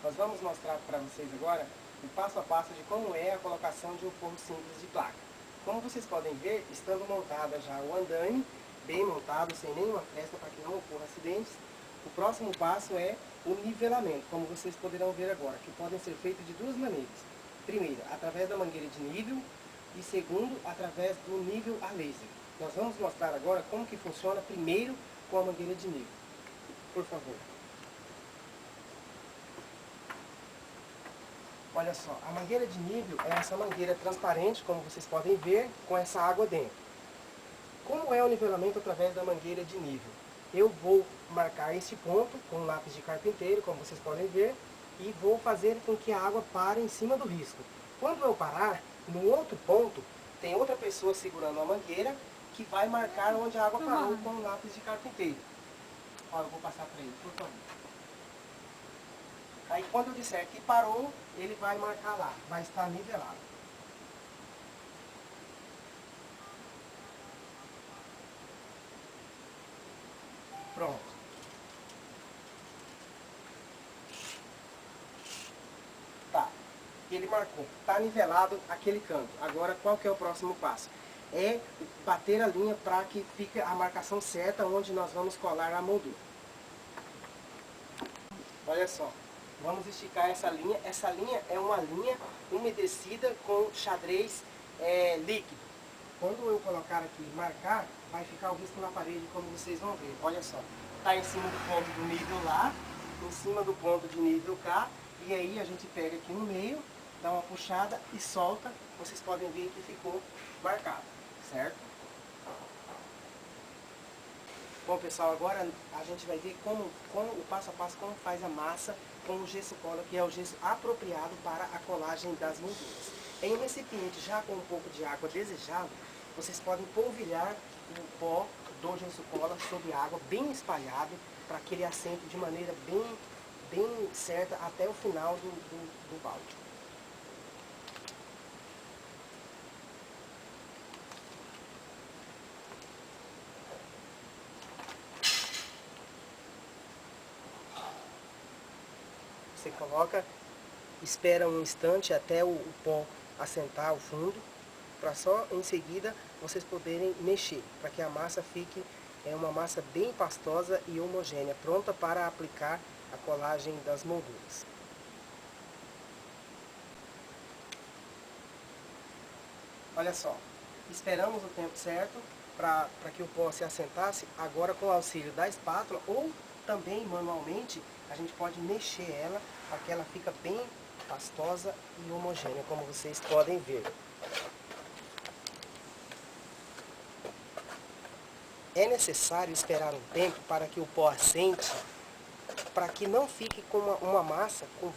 Nós vamos mostrar para vocês agora o passo a passo de como é a colocação de um forro simples de placa. Como vocês podem ver, estando montada já o andaime, bem montado, sem nenhuma fresta para que não ocorra acidentes, o próximo passo é o nivelamento, como vocês poderão ver agora, que podem ser feitos de duas maneiras. Primeiro, através da mangueira de nível e segundo, através do nível a laser. Nós vamos mostrar agora como que funciona primeiro com a mangueira de nível. Por favor. Olha só, a mangueira de nível é essa mangueira transparente, como vocês podem ver, com essa água dentro. Como é o nivelamento através da mangueira de nível? Eu vou marcar esse ponto com um lápis de carpinteiro, como vocês podem ver, e vou fazer com que a água pare em cima do risco. Quando eu parar, no outro ponto, tem outra pessoa segurando a mangueira que vai marcar onde a água parou com o lápis de carpinteiro. Ó, eu vou passar para ele, por favor. Aí quando eu disser que parou, ele vai marcar lá, vai estar nivelado. Pronto. Tá. Ele marcou. Está nivelado aquele canto. Agora qual que é o próximo passo? É bater a linha para que fique a marcação certa onde nós vamos colar a moldura. Olha só. Vamos esticar essa linha. Essa linha é uma linha umedecida com xadrez líquido. Quando eu colocar aqui e marcar, vai ficar o risco na parede, como vocês vão ver. Olha só. Está em cima do ponto do nível lá, em cima do ponto de nível cá. E aí a gente pega aqui no meio, dá uma puxada e solta. Vocês podem ver que ficou marcado, certo? Bom, pessoal, agora a gente vai ver como o passo a passo, como faz a massa com o gesso cola, que é o gesso apropriado para a colagem das molduras. Em um recipiente já com um pouco de água desejado, vocês podem polvilhar o pó do gesso cola sobre água, bem espalhado, para que ele assente de maneira bem certa até o final do balde. Você coloca, espera um instante até o pó assentar ao fundo, para só em seguida vocês poderem mexer, para que a massa fique uma massa bem pastosa e homogênea, pronta para aplicar a colagem das molduras. Olha só, esperamos o tempo certo para que o pó se assentasse. Agora, com o auxílio da espátula ou também manualmente, a gente pode mexer ela para que ela fique bem pastosa e homogênea, como vocês podem ver. É necessário esperar um tempo para que o pó assente, para que não fique com uma massa com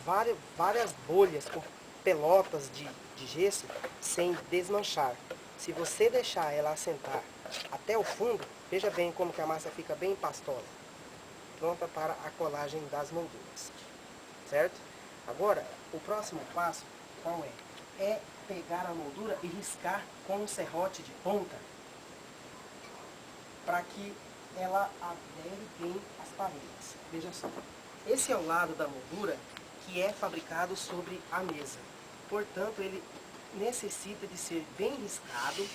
várias bolhas, com pelotas de gesso, sem desmanchar. Se você deixar ela assentar até o fundo, veja bem como que a massa fica bem pastosa, pronta para a colagem das molduras, certo? Agora, o próximo passo, qual é? É pegar a moldura e riscar com um serrote de ponta, para que ela adere bem às paredes. Veja só, esse é o lado da moldura que é fabricado sobre a mesa. Portanto, ele necessita de ser bem riscado,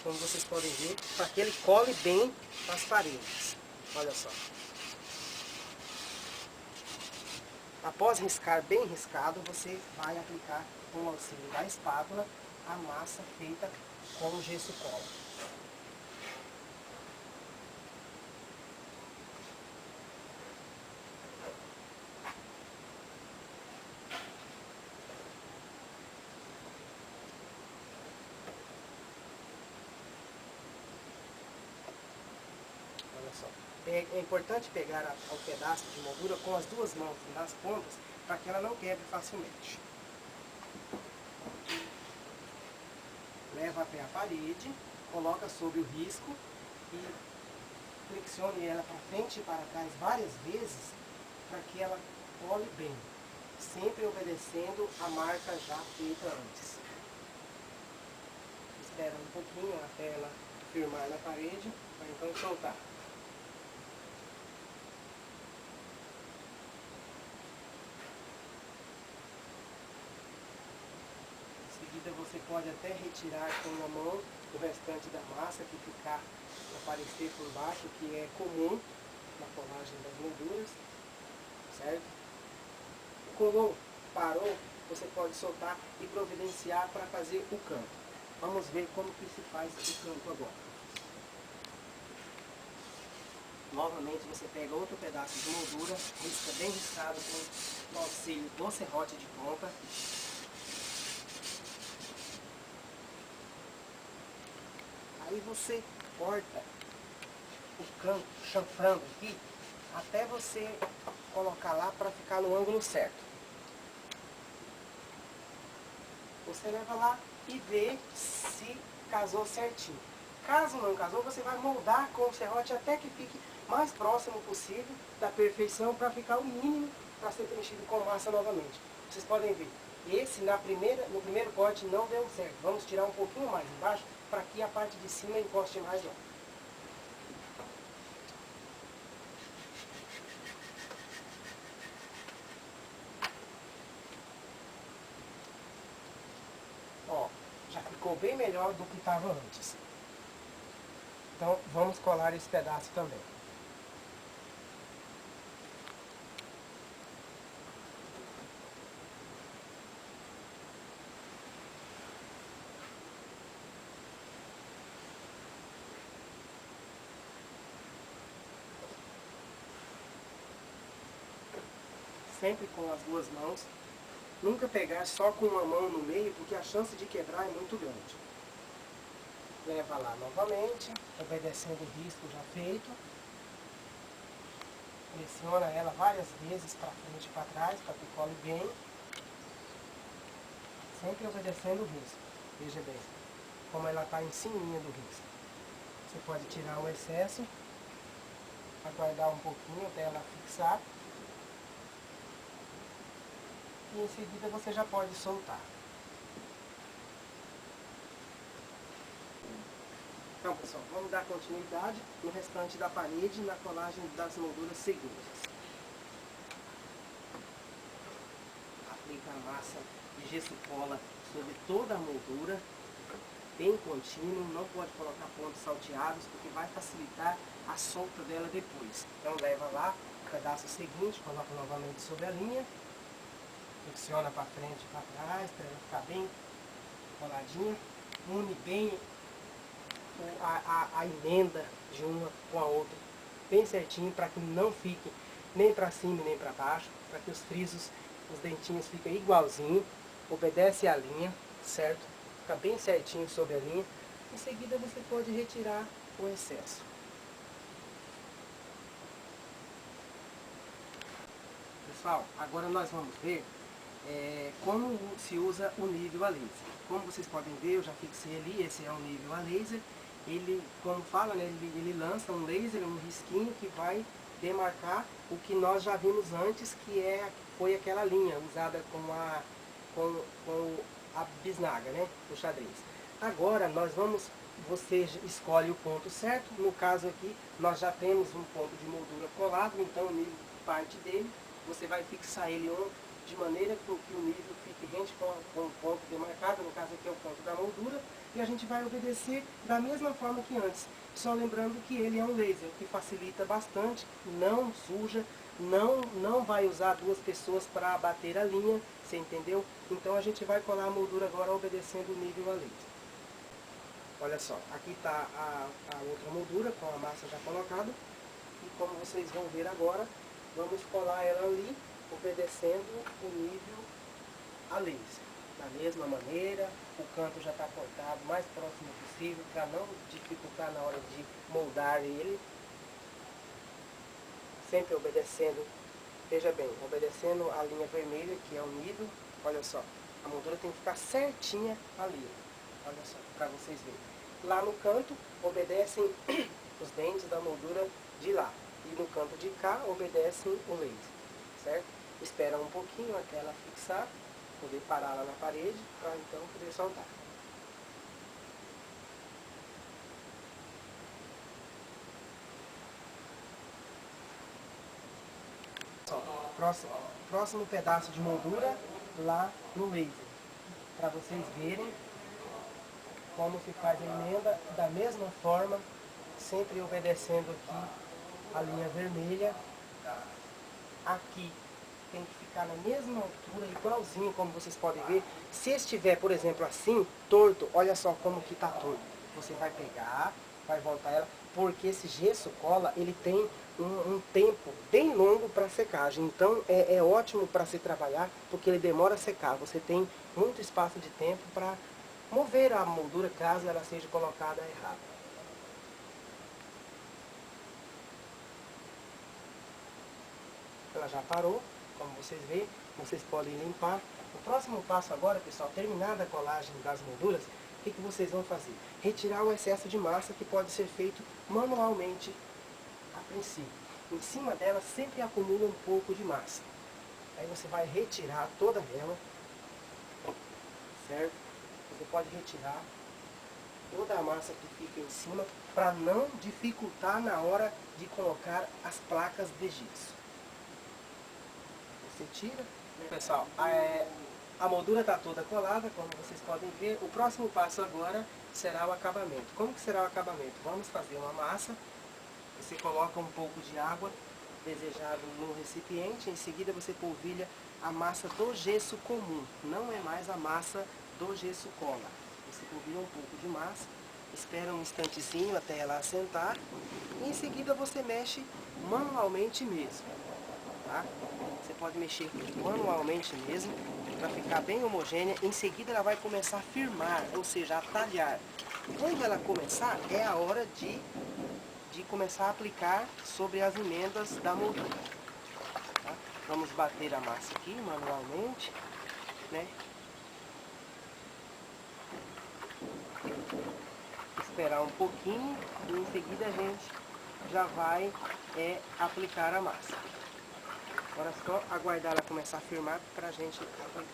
como vocês podem ver, para que ele cole bem as paredes. Olha só. Após riscar bem riscado, você vai aplicar com o auxílio da espátula a massa feita com o gesso cola. É importante pegar o pedaço de moldura com as duas mãos nas pontas, para que ela não quebre facilmente. Leva até a parede, coloca sobre o risco e flexione ela para frente e para trás várias vezes, para que ela cole bem, sempre obedecendo a marca já feita antes. Espera um pouquinho até ela firmar na parede, para então soltar. seguida você pode até retirar com a mão o restante da massa que ficar aparecer por baixo, que é comum na colagem das molduras, certo? Colou, parou, você pode soltar e providenciar para fazer o canto. Vamos ver como que se faz o canto agora. Novamente você pega outro pedaço de moldura, risca bem riscado com o auxílio do serrote de ponta. Aí você corta o canto, chanfrando aqui, até você colocar lá para ficar no ângulo certo. Você leva lá e vê se casou certinho. Caso não casou, você vai moldar com o serrote até que fique mais próximo possível da perfeição para ficar o mínimo para ser preenchido com massa novamente. Vocês podem ver, esse no primeiro corte não deu certo. Vamos tirar um pouquinho mais embaixo para que a parte de cima encoste mais lá. Ó, já ficou bem melhor do que estava antes. Então vamos colar esse pedaço também. Sempre com as duas mãos. Nunca pegar só com uma mão no meio, porque a chance de quebrar é muito grande. Leva lá novamente, obedecendo o risco já feito. Pressiona ela várias vezes para frente e para trás, para que cole bem. Sempre obedecendo o risco. Veja bem, como ela está em cima do risco. Você pode tirar o excesso, aguardar um pouquinho até ela fixar. E em seguida você já pode soltar. Então pessoal, vamos dar continuidade no restante da parede na colagem das molduras seguintes. Aplica a massa de gesso cola sobre toda a moldura, bem contínuo, não pode colocar pontos salteados porque vai facilitar a solta dela depois. Então leva lá o pedaço seguinte, coloca novamente sobre a linha, flexiona para frente e para trás para ela ficar bem coladinha, une bem a emenda de uma com a outra bem certinho para que não fique nem para cima nem para baixo, para que os frisos, os dentinhos fiquem igualzinho, obedece a linha, certo? Fica bem certinho sobre a linha. Em seguida você pode retirar o excesso. Pessoal, agora nós vamos ver como se usa o nível a laser. Como vocês podem ver, eu já fixei ali, esse é o nível a laser. Ele, como fala, né, ele lança um laser, um risquinho que vai demarcar o que nós já vimos antes, que foi aquela linha usada com a bisnaga, né, o xadrez. Agora você escolhe o ponto certo. No caso aqui, nós já temos um ponto de moldura colado, então o nível parte dele, você vai fixar ele de maneira que o nível fique rente com o ponto demarcado, no caso aqui é o ponto da moldura, e a gente vai obedecer da mesma forma que antes. Só lembrando que ele é um laser, que facilita bastante, não suja, não vai usar duas pessoas para bater a linha, você entendeu? Então a gente vai colar a moldura agora obedecendo o nível a laser. Olha só, aqui está a outra moldura com a massa já colocada, e como vocês vão ver agora, vamos colar ela ali, obedecendo o nível a laser. Da mesma maneira, o canto já está cortado o mais próximo possível, para não dificultar na hora de moldar ele. Sempre obedecendo, veja bem, obedecendo a linha vermelha, que é o nível. Olha só, a moldura tem que ficar certinha ali. Olha só, para vocês verem. Lá no canto, obedecem os dentes da moldura de lá. E no canto de cá, obedecem o laser, certo? Espera um pouquinho até ela fixar, poder parar lá na parede, para então poder soltar. Próximo pedaço de moldura lá no laser. para vocês verem como se faz a emenda da mesma forma, sempre obedecendo aqui a linha vermelha. Aqui tem que ficar na mesma altura, igualzinho como vocês podem ver. Se estiver, por exemplo, assim, torto, olha só como que está torto. Você vai pegar, vai voltar ela, porque esse gesso cola, ele tem um tempo bem longo para secagem. Então é ótimo para se trabalhar, porque ele demora a secar. Você tem muito espaço de tempo para mover a moldura caso ela seja colocada errada. Ela já parou, como vocês veem, vocês podem limpar. O próximo passo agora, pessoal, terminada a colagem das molduras, o que vocês vão fazer? Retirar o excesso de massa que pode ser feito manualmente a princípio. Em cima dela sempre acumula um pouco de massa. Aí você vai retirar toda ela, certo? Você pode retirar toda a massa que fica em cima para não dificultar na hora de colocar as placas de gesso. Você tira, pessoal, a moldura está toda colada, como vocês podem ver. O próximo passo agora será o acabamento. Como que será o acabamento? Vamos fazer uma massa. Você coloca um pouco de água desejado no recipiente. Em seguida você polvilha a massa do gesso comum. Não é mais a massa do gesso cola. Você polvilha um pouco de massa. Espera um instantezinho até ela assentar. E em seguida você mexe manualmente mesmo. Tá? Você pode mexer manualmente mesmo, para ficar bem homogênea. Em seguida ela vai começar a firmar, ou seja, a talhar. Quando ela começar, é a hora de começar a aplicar sobre as emendas da moldura. Tá? Vamos bater a massa aqui manualmente, né? Esperar um pouquinho e em seguida a gente já vai aplicar a massa. Agora é só aguardar ela começar a firmar para a gente aplicar.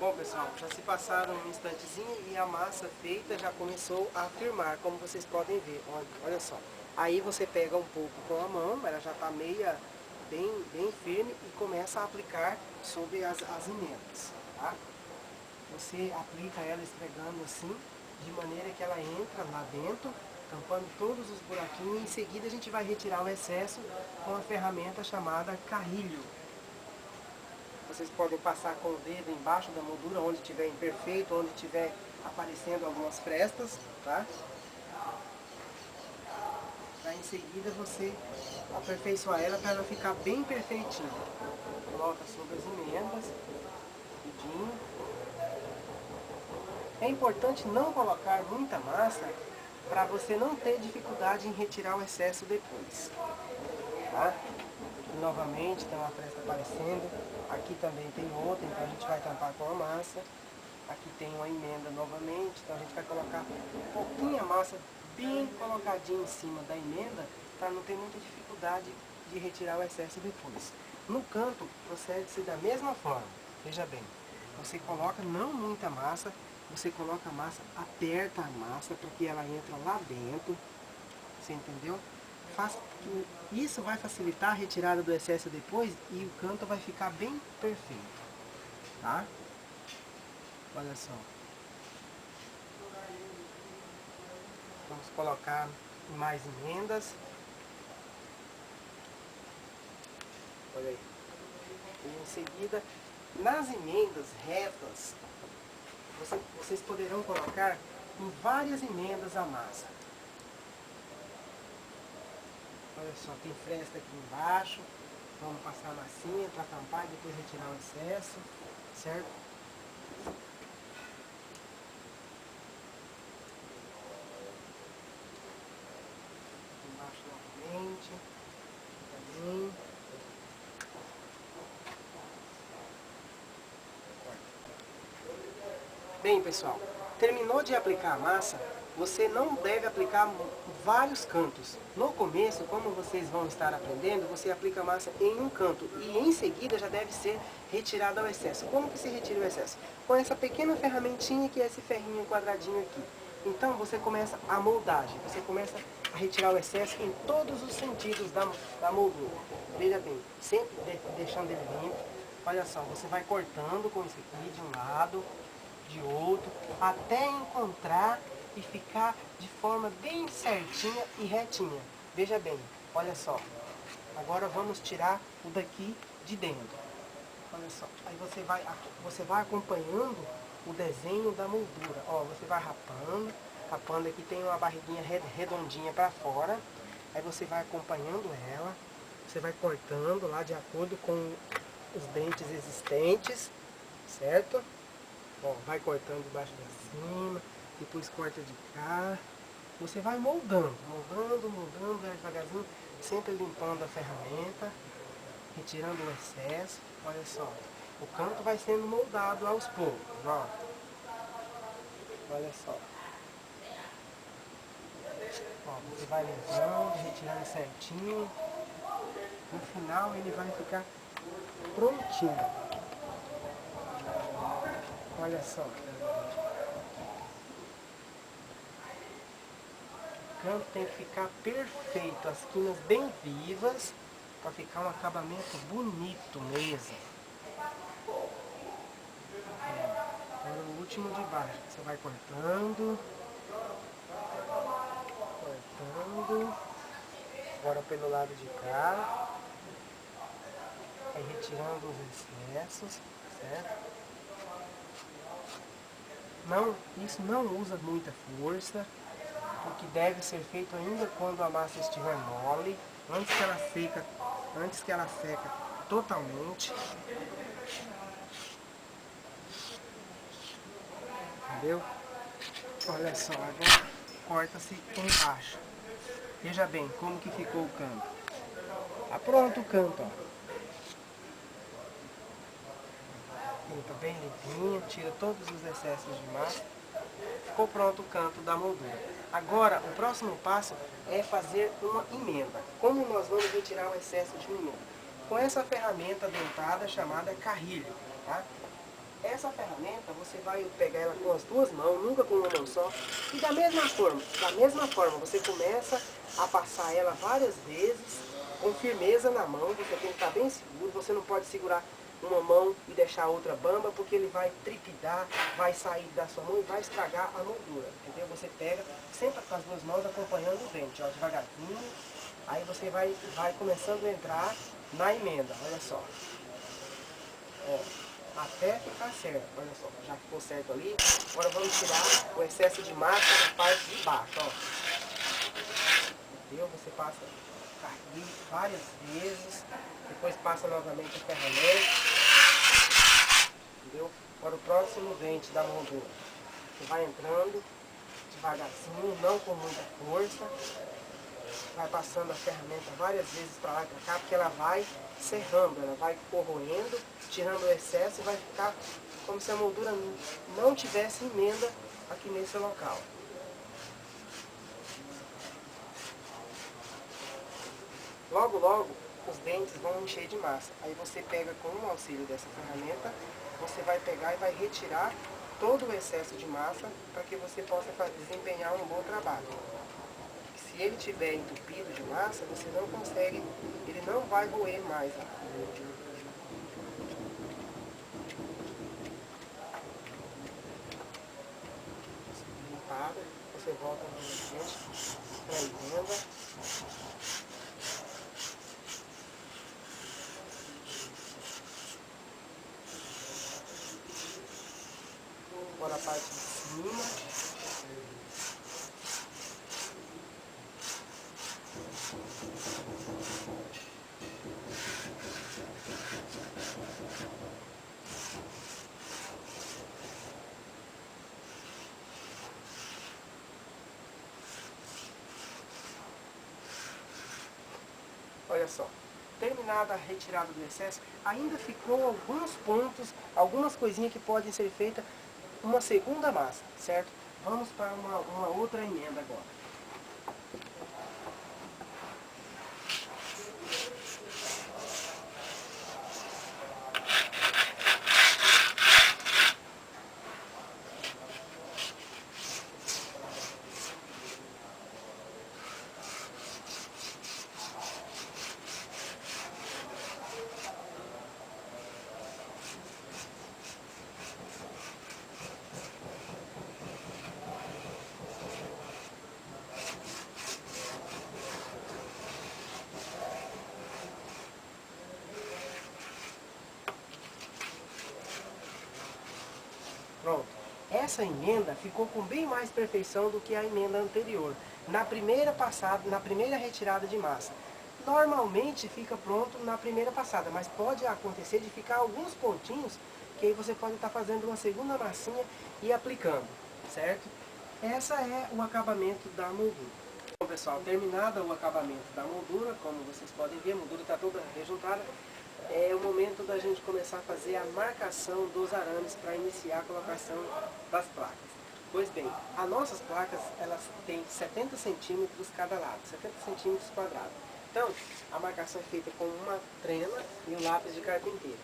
Bom, pessoal, já se passaram um instantezinho e a massa feita já começou a firmar, como vocês podem ver. Olha só. Aí você pega um pouco com a mão, ela já está bem firme e começa a aplicar sobre as emendas. Tá? Você aplica ela esfregando assim, de maneira que ela entra lá dentro, tampando todos os buraquinhos. Em seguida a gente vai retirar o excesso com a ferramenta chamada carrilho. Vocês podem passar com o dedo embaixo da moldura, onde estiver imperfeito, onde estiver aparecendo algumas frestas, tá? Aí em seguida você aperfeiçoa ela para ela ficar bem perfeitinha. Coloca sobre as emendas, tudinho. É importante não colocar muita massa para você não ter dificuldade em retirar o excesso depois. Tá? Aqui novamente tem uma fresta aparecendo, aqui também tem outra, então a gente vai tampar com a massa. Aqui tem uma emenda novamente, então a gente vai colocar um pouquinho a massa bem colocadinha em cima da emenda, para não ter muita dificuldade de retirar o excesso depois. No canto procede-se da mesma forma, veja bem, você coloca não muita massa, você coloca a massa, aperta a massa para que ela entre lá dentro, você entendeu? Isso vai facilitar a retirada do excesso depois e o canto vai ficar bem perfeito, tá? Olha só. Vamos colocar mais emendas. Olha aí. E em seguida, nas emendas retas, vocês poderão colocar em várias emendas a massa. Olha só, tem fresta aqui embaixo. Vamos passar a massinha para tampar e depois retirar o excesso, certo? Embaixo novamente. Também. Bem, pessoal, terminou de aplicar a massa, você não deve aplicar vários cantos. No começo, como vocês vão estar aprendendo, você aplica a massa em um canto e em seguida já deve ser retirado o excesso. Como que se retira o excesso? Com essa pequena ferramentinha que é esse ferrinho quadradinho aqui. Então você começa a moldagem, você começa a retirar o excesso em todos os sentidos da moldura. Veja bem, sempre deixando ele limpo, Olha só, você vai cortando com isso aqui de um lado, de outro, até encontrar e ficar de forma bem certinha e retinha. Veja bem, olha só. Agora vamos tirar o daqui de dentro. Olha só, aí você vai acompanhando o desenho da moldura. Ó, você vai rapando, rapando aqui tem uma barriguinha redondinha para fora. Aí você vai acompanhando ela, você vai cortando lá de acordo com os dentes existentes, certo? Ó, vai cortando de baixo para cima, depois corta de cá. Você vai moldando, devagarzinho, sempre limpando a ferramenta, retirando o excesso. Olha só, o canto vai sendo moldado aos poucos, ó. Olha só. Ó, você vai limpando, retirando certinho. No final ele vai ficar prontinho. Olha só. O canto tem que ficar perfeito, as quinas bem vivas, para ficar um acabamento bonito mesmo. Agora o último de baixo, você vai cortando, cortando, agora pelo lado de cá, aí retirando os excessos, certo? Não, isso não usa muita força, o que deve ser feito ainda quando a massa estiver mole, antes que ela seca totalmente. Entendeu? Olha só, agora corta-se embaixo. Veja bem como que ficou o canto. Tá pronto o canto, ó. Limpa bem limpinho, tira todos os excessos de massa. Ficou pronto o canto da moldura. Agora, o próximo passo é fazer uma emenda. Como nós vamos retirar o excesso de emenda? Com essa ferramenta dentada chamada carrilho, tá? Essa ferramenta, você vai pegar ela com as duas mãos, nunca com uma mão só. E da mesma forma, você começa a passar ela várias vezes, com firmeza na mão. Você tem que estar bem seguro, você não pode segurar uma mão e deixar a outra bamba, porque ele vai tripidar, vai sair da sua mão e vai estragar a moldura, entendeu? Você pega sempre com as duas mãos acompanhando o dente, ó, devagarzinho. Aí você vai começando a entrar na emenda, olha só. Ó, até ficar certo, olha só, já ficou certo ali. Agora vamos tirar o excesso de massa da parte de baixo, ó. Entendeu? Você passa carrilho várias vezes, depois passa novamente a ferramenta. Entendeu? Para o próximo dente da moldura. Você vai entrando devagarzinho, não com muita força. Vai passando a ferramenta várias vezes para lá e para cá, porque ela vai serrando, ela vai corroendo, tirando o excesso e vai ficar como se a moldura não tivesse emenda aqui nesse local. Logo, logo, os dentes vão encher de massa. Aí você pega com o auxílio dessa ferramenta, você vai pegar e vai retirar todo o excesso de massa para que você possa desempenhar um bom trabalho. Se ele estiver entupido de massa, você não consegue, ele não vai roer mais. Limpada, você volta novamente para a emenda. Agora a parte de cima. Olha só, terminada a retirada do excesso, ainda ficou alguns pontos, algumas coisinhas que podem ser feitas uma segunda massa, certo? Vamos para uma outra emenda agora. essa emenda ficou com bem mais perfeição do que a emenda anterior, na primeira passada, na primeira retirada de massa. Normalmente fica pronto na primeira passada, mas pode acontecer de ficar alguns pontinhos, que aí você pode estar fazendo uma segunda massinha e aplicando, certo? Essa é o acabamento da moldura. Bom, pessoal, terminado o acabamento da moldura, como vocês podem ver, a moldura está toda rejuntada, é o momento da gente começar a fazer a marcação dos arames para iniciar a colocação das placas. Pois bem, as nossas placas, elas têm 70 centímetros cada lado, 70 centímetros quadrados. Então, a marcação é feita com uma trena e um lápis de carpinteiro.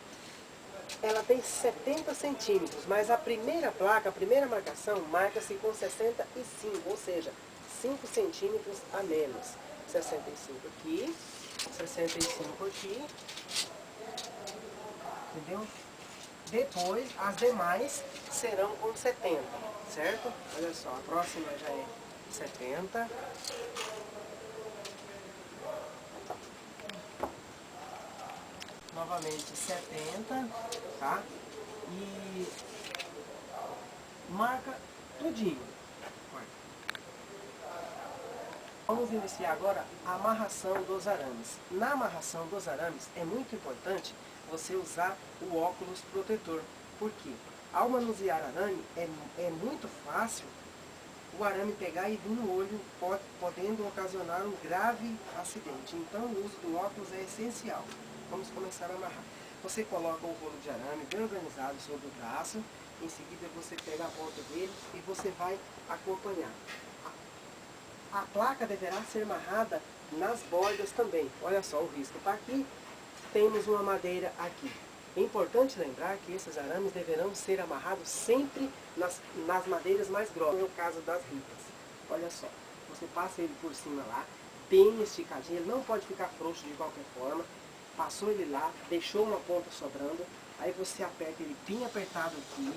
Ela tem 70 centímetros, mas a primeira placa, a primeira marcação, marca-se com 65, ou seja, 5 centímetros a menos. 65 aqui, 65 aqui, entendeu? Depois, as demais serão com 70, certo? Olha só, a próxima já é 70. Novamente 70, tá? E marca tudinho. Vamos iniciar agora a amarração dos arames. Na amarração dos arames é muito importante você usar o óculos protetor. Por quê? Ao manusear arame é muito fácil o arame pegar e vir no olho, podendo ocasionar um grave acidente. Então o uso do óculos é essencial. Vamos começar a amarrar. Você coloca o rolo de arame bem organizado sobre o braço, em seguida você pega a ponta dele e você vai acompanhar. A placa deverá ser amarrada nas bordas também. Olha só o risco. Para aqui temos uma madeira aqui. É importante lembrar que esses arames deverão ser amarrados sempre nas madeiras mais grossas, no caso das ripas. Olha só, você passa ele por cima lá, bem esticadinho, ele não pode ficar frouxo de qualquer forma. Passou ele lá, deixou uma ponta sobrando, aí você aperta ele bem apertado aqui,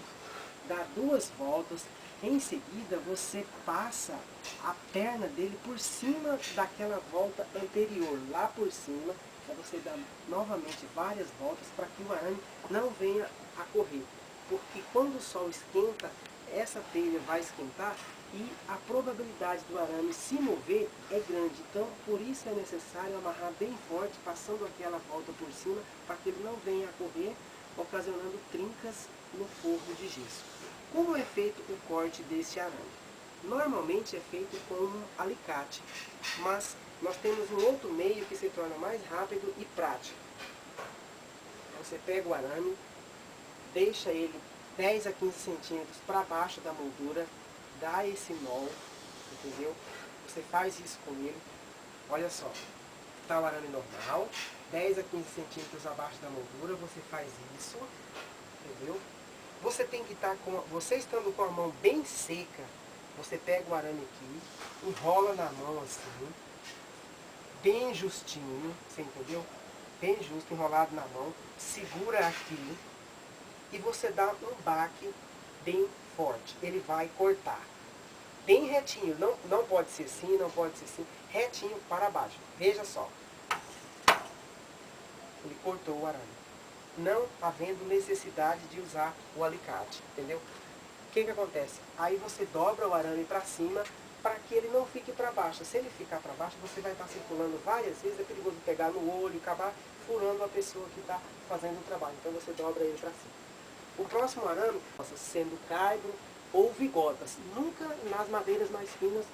dá 2 voltas, em seguida você passa a perna dele por cima daquela volta anterior, lá por cima, aí você dá novamente várias voltas para que o arame não venha a correr. Porque quando o sol esquenta, essa telha vai esquentar e a probabilidade do arame se mover é grande. Então, por isso é necessário amarrar bem forte, passando aquela volta por cima, para que ele não venha a correr, ocasionando trincas no forro de gesso. Como é feito o corte desse arame? Normalmente é feito com um alicate, mas nós temos um outro meio que se torna mais rápido e prático. Você pega o arame, deixa ele 10 a 15 centímetros para baixo da moldura, dá esse nó, entendeu? Você faz isso com ele, olha só, está o arame normal, 10 a 15 centímetros abaixo da moldura, você faz isso, entendeu? Você tem que estar você estando com a mão bem seca, você pega o arame aqui, enrola na mão assim, bem justinho, você entendeu? Bem justo, enrolado na mão, segura aqui e você dá um baque bem forte. Ele vai cortar. Bem retinho, não pode ser assim, não pode ser assim, retinho para baixo. Veja só. Ele cortou o arame. Não havendo necessidade de usar o alicate, entendeu? O que acontece? Aí você dobra o arame para cima para que ele não fique para baixo. Se ele ficar para baixo, você vai estar circulando várias vezes, é perigoso pegar no olho e acabar furando a pessoa que está fazendo o trabalho. Então você dobra ele para cima. O próximo arame, sendo caibro ou vigotas, nunca nas madeiras mais finas.